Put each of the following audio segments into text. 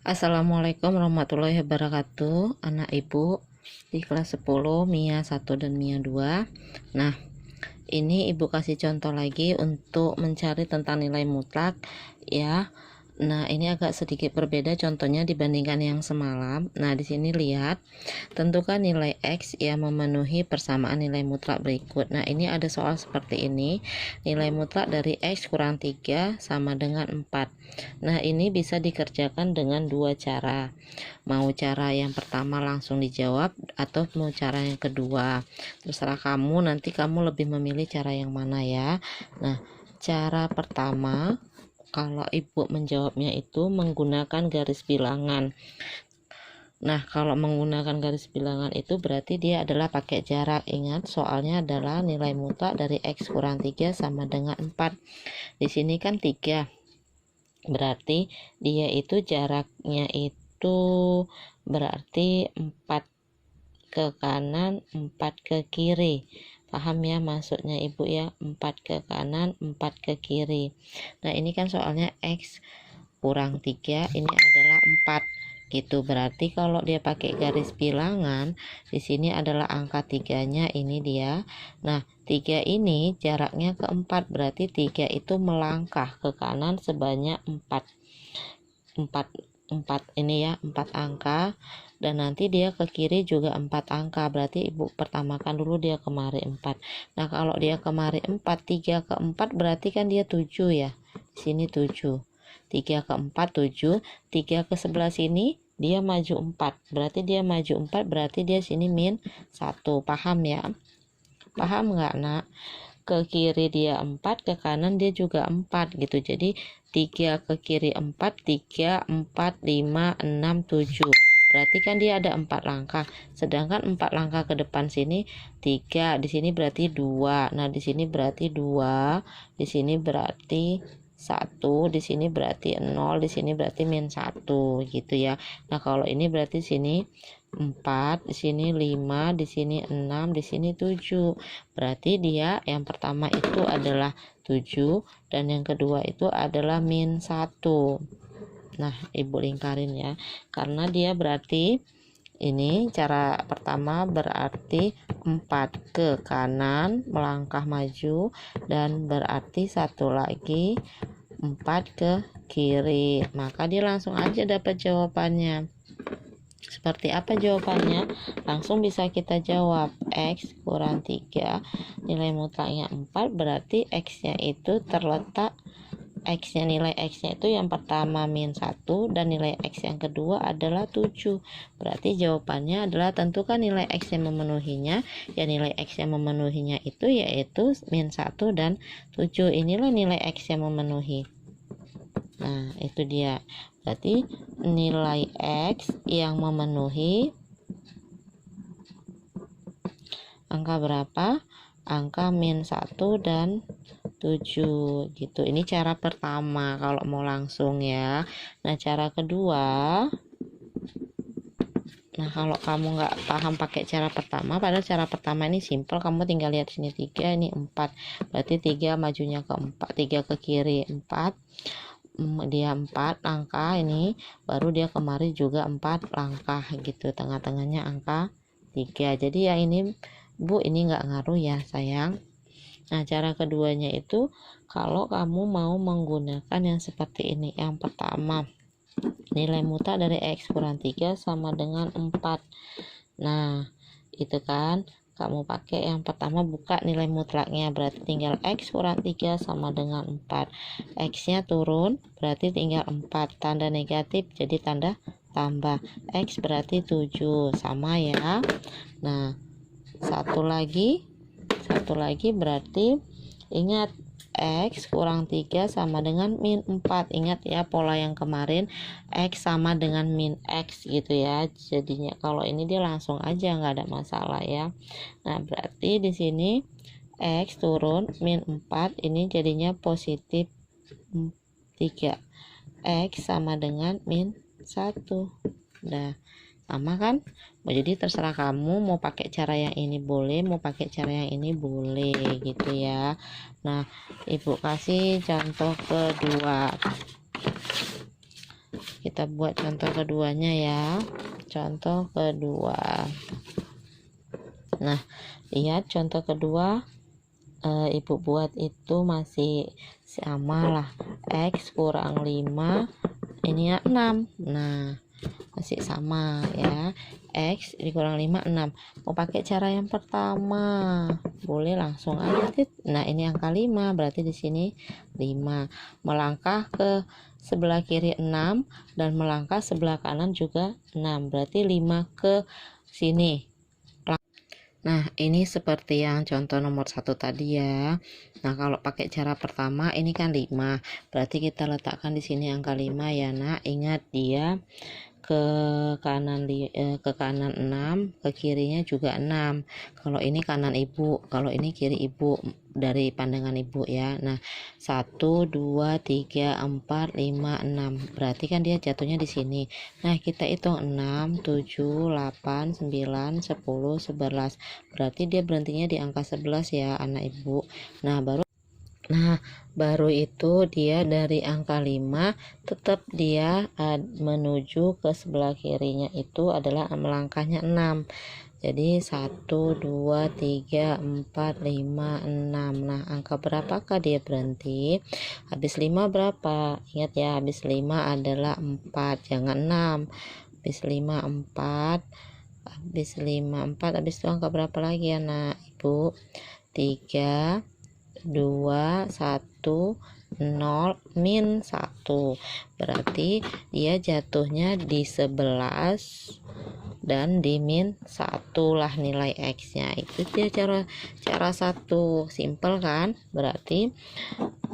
Assalamualaikum warahmatullahi wabarakatuh. Anak ibu di kelas 10 Mia 1 dan Mia 2. Nah, ini ibu kasih contoh lagi untuk mencari tentang nilai mutlak ya. Nah, ini agak sedikit berbeda contohnya dibandingkan yang semalam. Nah, di sini lihat, tentukan nilai X yang memenuhi persamaan nilai mutlak berikut. Nah, ini ada soal seperti ini. Nilai mutlak dari X kurang 3 sama dengan 4. Nah, ini bisa dikerjakan dengan dua cara. Mau cara yang pertama langsung dijawab atau mau cara yang kedua. Terserah kamu, nanti kamu lebih memilih cara yang mana ya. Nah, cara pertama, kalau ibu menjawabnya itu menggunakan garis bilangan. Nah, kalau menggunakan garis bilangan itu berarti dia adalah pakai jarak. Ingat, soalnya adalah nilai mutlak dari X kurang 3 sama dengan 4. Di sini kan 3. Berarti dia itu jaraknya itu berarti 4 ke kanan, 4 ke kiri. Paham ya maksudnya ibu ya, 4 ke kanan, 4 ke kiri. Nah, ini kan soalnya X kurang 3, ini adalah 4 gitu. Berarti kalau dia pakai garis bilangan, di sini adalah angka 3-nya, ini dia. Nah, 3 ini jaraknya ke 4, berarti 3 itu melangkah ke kanan sebanyak 4 ini ya, 4 angka, dan nanti dia ke kiri juga 4 angka. Berarti ibu pertamakan dulu dia kemari 4. Nah, kalau dia kemari 4, 3 ke 4 berarti kan dia 7 ya. Di sini 7. 3 ke 4 7, 3 ke sebelah sini dia maju 4. Berarti dia maju 4, berarti dia sini min 1. Paham ya? Paham nggak, Nak? Ke kiri dia 4, ke kanan dia juga 4 gitu. Jadi 3 ke kiri 4, 3, 4, 5, 6, 7. Berarti kan dia ada 4 langkah. Sedangkan 4 langkah ke depan sini 3, di sini berarti 2. Nah, di sini berarti 2, di sini berarti 1, di sini berarti 0, di sini berarti min 1 gitu ya. Nah, kalau ini berarti sini 4, di sini 5, di sini 6, di sini 7. Berarti dia yang pertama itu adalah 7 dan yang kedua itu adalah min 1. Nah, ibu lingkarin ya. Karena dia berarti ini cara pertama berarti 4 ke kanan melangkah maju, dan berarti satu lagi 4 ke kiri. Maka dia langsung aja dapat jawabannya. Seperti apa jawabannya? Langsung bisa kita jawab. X kurang 3, nilai mutlaknya 4, berarti X-nya itu terletak, X-nya, nilai X-nya itu yang pertama min 1 dan nilai X yang kedua adalah 7. Berarti jawabannya adalah tentukan nilai X yang memenuhinya. Ya, nilai X yang memenuhinya itu yaitu min 1 dan 7. Inilah nilai X yang memenuhi. Nah, itu dia. Berarti nilai X yang memenuhi angka berapa? Angka min 1 dan 7 gitu. Ini cara pertama kalau mau langsung ya. Nah, cara kedua, nah kalau kamu nggak paham pakai cara pertama, padahal cara pertama ini simple, kamu tinggal lihat sini 3, ini 4. Berarti 3 majunya ke 4, 3 ke kiri 4. Dia 4 langkah, ini baru dia kemari juga 4 langkah gitu. Tengah-tengahnya angka 3. Jadi ya ini Bu, ini nggak ngaruh ya sayang. Nah, cara keduanya itu kalau kamu mau menggunakan yang seperti ini. Yang pertama, nilai mutlak dari X kurang 3 sama dengan 4. Nah, itu kan kamu pakai yang pertama, buka nilai mutlaknya, berarti tinggal X kurang 3 sama dengan 4. X nya turun, berarti tinggal 4. Tanda negatif jadi tanda tambah. X berarti 7, sama ya. Nah, satu lagi berarti ingat X kurang 3 sama dengan min 4. Ingat ya pola yang kemarin, X sama dengan min X gitu ya. Jadinya kalau ini dia langsung aja, nggak ada masalah ya. Nah, berarti di sini X turun min 4, ini jadinya positif 3. X sama dengan min 1. Nah, sama kan? Jadi terserah kamu mau pakai cara yang ini boleh, mau pakai cara yang ini boleh gitu ya. Nah, ibu kasih contoh kedua. Kita buat contoh keduanya ya. Contoh kedua. Nah, lihat contoh kedua, ibu buat itu masih sama lah, X kurang 5 ini ya 6. Nah, masih sama ya, X dikurang 5 6. Mau pakai cara yang pertama boleh langsung aja. Nah, ini angka 5 berarti di sini 5. Melangkah ke sebelah kiri 6 dan melangkah sebelah kanan juga 6, berarti 5 ke sini. Nah, ini seperti yang contoh nomor 1 tadi ya. Nah, kalau pakai cara pertama ini kan 5, berarti kita letakkan di sini angka 5 ya nak. Ingat dia ke kanan 6, ke kirinya juga 6. Kalau ini kanan ibu, kalau ini kiri ibu dari pandangan ibu ya. Nah, 1 2 3 4 5 6, berarti kan dia jatuhnya di sini. Nah, kita hitung 6 7 8 9 10 11, berarti dia berhentinya di angka 11 ya anak ibu. Nah, baru itu dia dari angka 5 tetap dia menuju ke sebelah kirinya itu adalah melangkahnya 6. Jadi 1 2 3 4 5 6. Nah, angka berapakah dia berhenti? Habis 5 berapa? Ingat ya, habis 5 adalah 4, jangan 6. Habis 5 4. Habis 5 4, habis itu angka berapa lagi ya nak ibu? 3 2 1 0 min 1, berarti dia jatuhnya di 11 dan di min 1 lah nilai X nya. Itu dia cara 1, simple kan? Berarti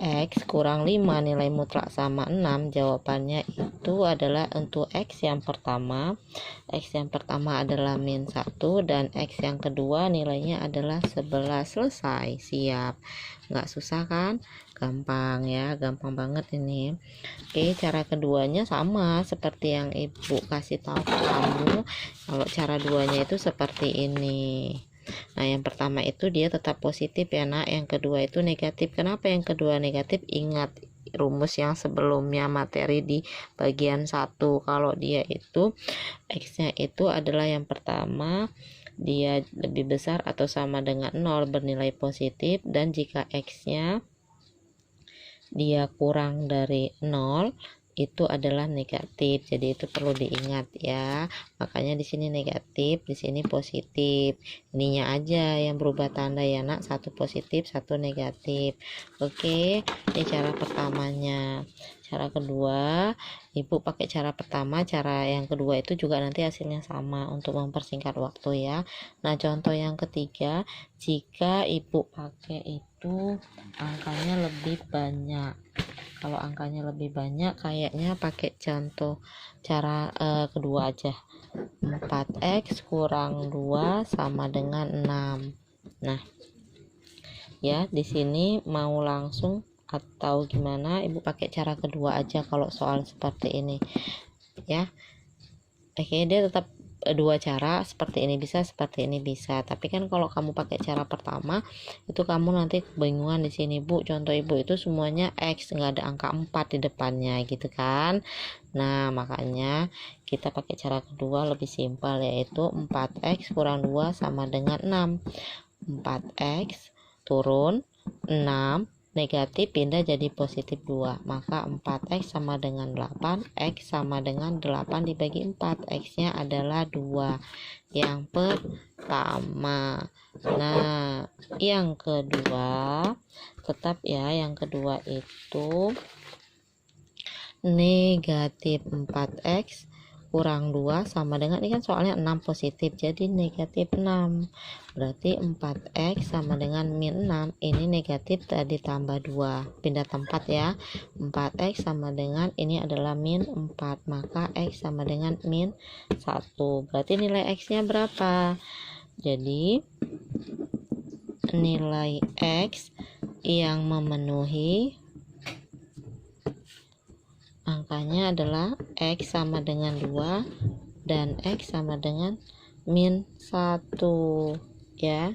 X kurang 5 nilai mutlak sama 6. Jawabannya itu adalah untuk X yang pertama. X yang pertama adalah min 1 dan X yang kedua nilainya adalah 11. Selesai, siap. Nggak susah kan? Gampang ya, gampang banget ini. Oke, cara keduanya sama seperti yang ibu kasih tahu ke kamu. Kalau cara duanya itu seperti ini. Nah, yang pertama itu dia tetap positif ya nak, yang kedua itu negatif. Kenapa yang kedua negatif? Ingat rumus yang sebelumnya materi di bagian 1. Kalau dia itu X nya itu adalah yang pertama dia lebih besar atau sama dengan 0 bernilai positif, dan jika X nya dia kurang dari 0 itu adalah negatif. Jadi itu perlu diingat ya. Makanya di sini negatif, di sini positif. Ininya aja yang berubah tanda ya nak, satu positif, satu negatif. Oke, ini cara pertamanya. Cara kedua, ibu pakai cara pertama, cara yang kedua itu juga nanti hasilnya sama untuk mempersingkat waktu ya. Nah, contoh yang ketiga, jika ibu pakai itu angkanya lebih banyak. Kalau angkanya lebih banyak kayaknya pakai contoh cara kedua aja. 4x kurang 2 sama dengan 6. Nah, ya di sini mau langsung atau gimana, ibu pakai cara kedua aja kalau soal seperti ini ya. Oke, dia tetap dua cara, seperti ini bisa, seperti ini bisa. Tapi kan kalau kamu pakai cara pertama itu kamu nanti kebingungan di sini bu. Contoh ibu itu semuanya X, nggak ada angka 4 di depannya gitu kan. Nah, makanya kita pakai cara kedua lebih simpel, yaitu 4x kurang 2 sama dengan 6. 4x turun 6 negatif pindah jadi positif 2, maka 4x sama dengan 8, x sama dengan 8 dibagi 4, x nya adalah 2 yang pertama. Nah, yang kedua tetap ya, yang kedua itu negatif 4x kurang 2 sama dengan, ini kan soalnya 6 positif jadi negatif 6, berarti 4x sama dengan min 6, ini negatif tadi tambah 2 pindah tempat ya. 4x sama dengan ini adalah min 4, maka x sama dengan min 1, berarti nilai x nya berapa? Jadi nilai x yang memenuhi angkanya adalah x sama dengan 2 dan x sama dengan min 1 ya.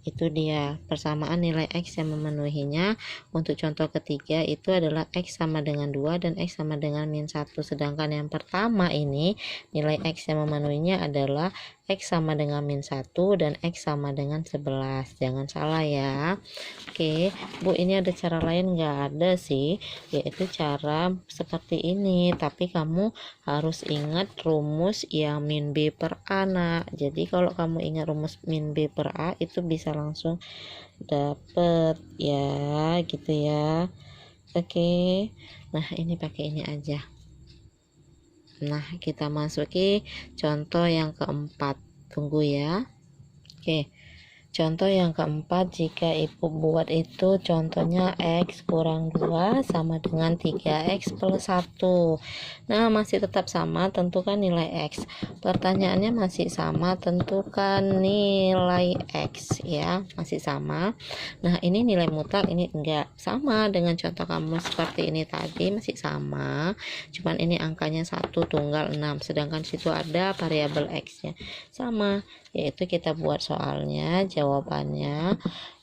Itu dia persamaan nilai X yang memenuhinya. Untuk contoh ketiga itu adalah X sama dengan 2 dan X sama dengan min 1. Sedangkan yang pertama ini nilai X yang memenuhinya adalah X sama dengan min 1 dan X sama dengan 11. Jangan salah ya. Oke, Bu, ini ada cara lain nggak? Ada sih, yaitu cara seperti ini. Tapi kamu harus ingat rumus yang min B per A, nak. Jadi kalau kamu ingat rumus min B per A itu bisa langsung dapet ya, gitu ya. Oke, nah ini pakai ini aja. Nah, kita masuki contoh yang keempat. Tunggu ya. Oke, contoh yang keempat, jika ibu buat itu contohnya X kurang 2 sama dengan 3X plus 1. Nah, masih tetap sama, tentukan nilai X. Pertanyaannya masih sama, tentukan nilai X ya, masih sama. Nah, ini nilai mutlak, ini enggak. Sama dengan contoh kamu seperti ini tadi, masih sama. Cuman ini angkanya 1 tunggal 6, sedangkan situ ada variabel X-nya. Sama, yaitu kita buat soalnya. Jawabannya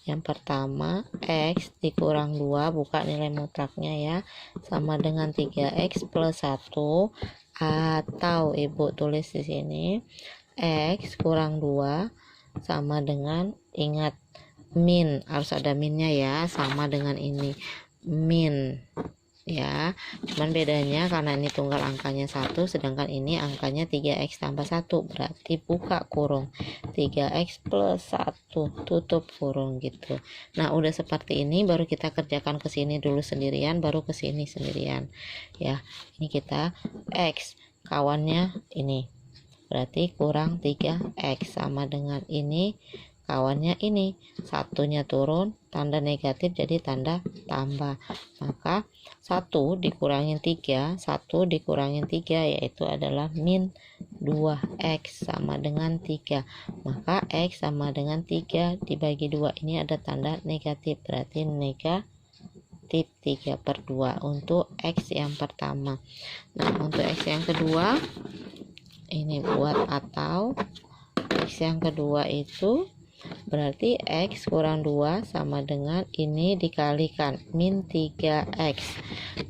yang pertama X dikurang 2, buka nilai mutlaknya ya, sama dengan 3X plus 1, atau ibu tulis di sini X kurang 2 sama dengan, ingat min, harus ada minnya ya, sama dengan ini min ya, cuman bedanya karena ini tunggal angkanya 1 sedangkan ini angkanya 3X tambah 1, berarti buka kurung 3X plus 1 tutup kurung gitu. Nah, udah seperti ini baru kita kerjakan ke sini dulu sendirian, baru ke sini sendirian ya. Ini kita X kawannya ini, berarti kurang 3X sama dengan ini kawannya ini, satunya turun, tanda negatif jadi tanda tambah, maka 1 dikurangin 3, 1 dikurangin 3 yaitu adalah min 2X sama dengan 3, maka X sama dengan 3 dibagi 2, ini ada tanda negatif, berarti negatif 3/2 untuk X yang pertama. Nah, untuk X yang kedua ini buat atau X yang kedua itu berarti X kurang 2 sama dengan ini dikalikan min 3X,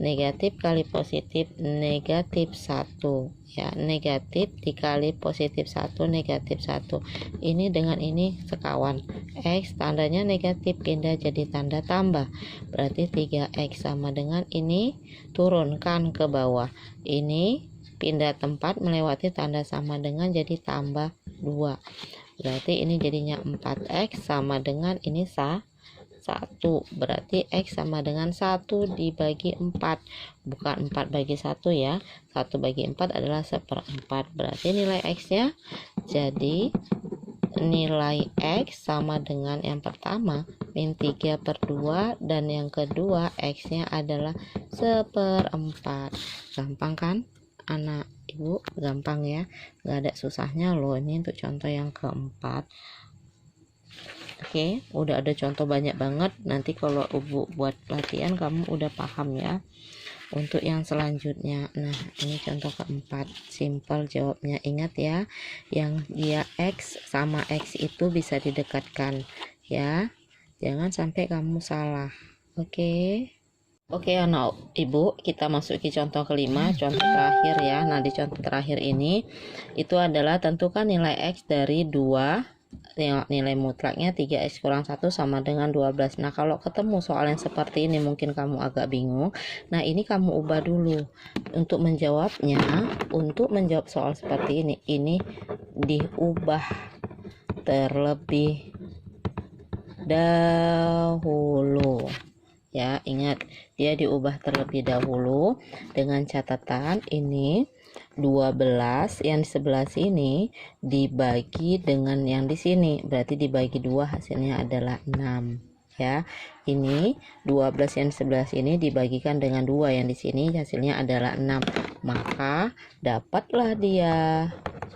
negatif kali positif negatif 1 ya, negatif dikali positif 1 negatif 1, ini dengan ini sekawan, X tandanya negatif pindah jadi tanda tambah, berarti 3X sama dengan ini turunkan ke bawah, ini pindah tempat melewati tanda sama dengan jadi tambah 2, berarti ini jadinya 4X sama dengan ini 1, berarti X sama dengan 1 dibagi 4, bukan 4 bagi 1 ya, 1 bagi 4 adalah 1/4, berarti nilai X nya jadi nilai X sama dengan yang pertama min 3/2 dan yang kedua X nya adalah 1/4. Gampang kan anak ibu? Gampang ya, nggak ada susahnya loh. Ini untuk contoh yang keempat. Oke, udah ada contoh banyak banget, nanti kalau ibu buat latihan kamu udah paham ya. Untuk yang selanjutnya, nah ini contoh keempat, simple jawabnya. Ingat ya, yang dia X sama X itu bisa didekatkan ya, jangan sampai kamu salah. Oke anak ibu, kita masuki contoh kelima, contoh terakhir ya. Nah, di contoh terakhir ini itu adalah tentukan nilai X dari 2, nilai mutlaknya 3X kurang 1 sama dengan 12. Nah, kalau ketemu soal yang seperti ini mungkin kamu agak bingung. Nah, ini kamu ubah dulu untuk menjawabnya. Untuk menjawab soal seperti ini diubah terlebih dahulu ya, ingat dia diubah terlebih dahulu dengan catatan ini 12 yang di sebelah sini dibagi dengan yang di sini, berarti dibagi 2 hasilnya adalah 6 ya. Ini 12 yang di sebelah sini dibagikan dengan 2 yang di sini hasilnya adalah 6, maka dapatlah dia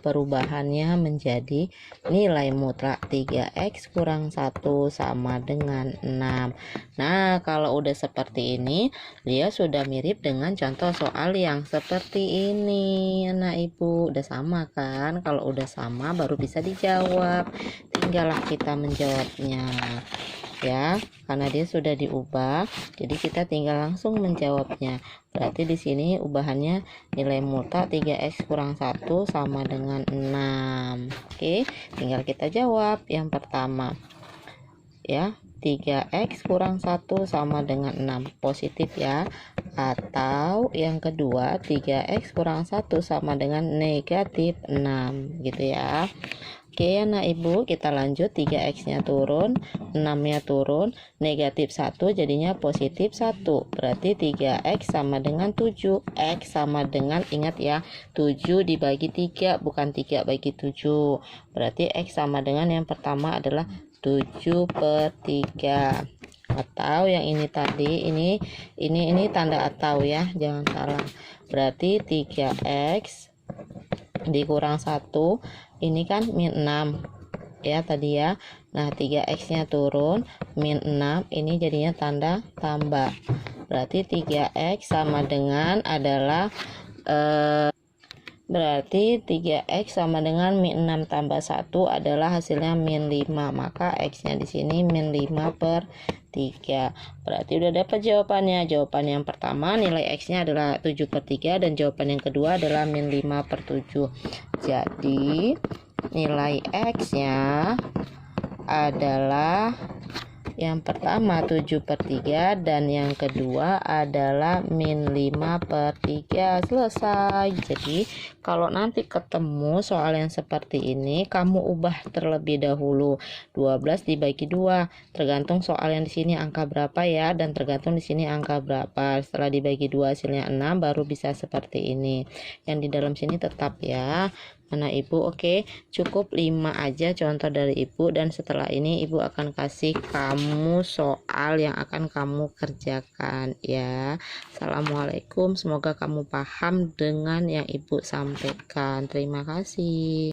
perubahannya menjadi nilai mutlak 3x kurang 1 sama dengan 6. Nah, kalau udah seperti ini, dia sudah mirip dengan contoh soal yang seperti ini. Nah, Ibu, udah sama kan? Kalau udah sama baru bisa dijawab. Tinggallah kita menjawabnya. Ya, karena dia sudah diubah, jadi kita tinggal langsung menjawabnya. Berarti di sini ubahannya nilai mutlak 3x kurang 1 sama dengan 6. Oke, tinggal kita jawab yang pertama. Ya, 3x kurang 1 sama dengan 6, positif ya. Atau yang kedua, 3x kurang 1 sama dengan negatif 6, gitu ya. Oke, nah Ibu, kita lanjut. 3x nya turun, 6 nya turun, negatif 1 jadinya positif 1. Berarti 3x sama dengan 7. X sama dengan, ingat ya, 7 dibagi 3, bukan 3 bagi 7. Berarti X sama dengan yang pertama adalah 7/3. Atau yang ini tadi, ini tanda atau ya, jangan salah. Berarti 3x dikurang 1, ini kan min 6 ya tadi ya. Nah, 3x nya turun, min 6, ini jadinya tanda tambah. Berarti 3x sama dengan adalah berarti 3x sama dengan min 6 tambah 1 adalah hasilnya min 5. Maka x nya di sini min 5/3. Berarti udah dapat jawabannya. Jawaban yang pertama nilai x nya adalah 7/3 dan jawaban yang kedua adalah min 5/7. Jadi nilai x nya adalah yang pertama 7/3 dan yang kedua adalah min 5/3. Selesai. Jadi kalau nanti ketemu soal yang seperti ini, kamu ubah terlebih dahulu. 12 dibagi 2, tergantung soal yang di sini angka berapa ya, dan tergantung di sini angka berapa. Setelah dibagi 2 hasilnya 6, baru bisa seperti ini. Yang di dalam sini tetap ya. Mana Ibu? Oke, cukup 5 aja contoh dari Ibu, dan setelah ini Ibu akan kasih kamu soal yang akan kamu kerjakan ya. Assalamualaikum, semoga kamu paham dengan yang Ibu sampaikan. Terima kasih.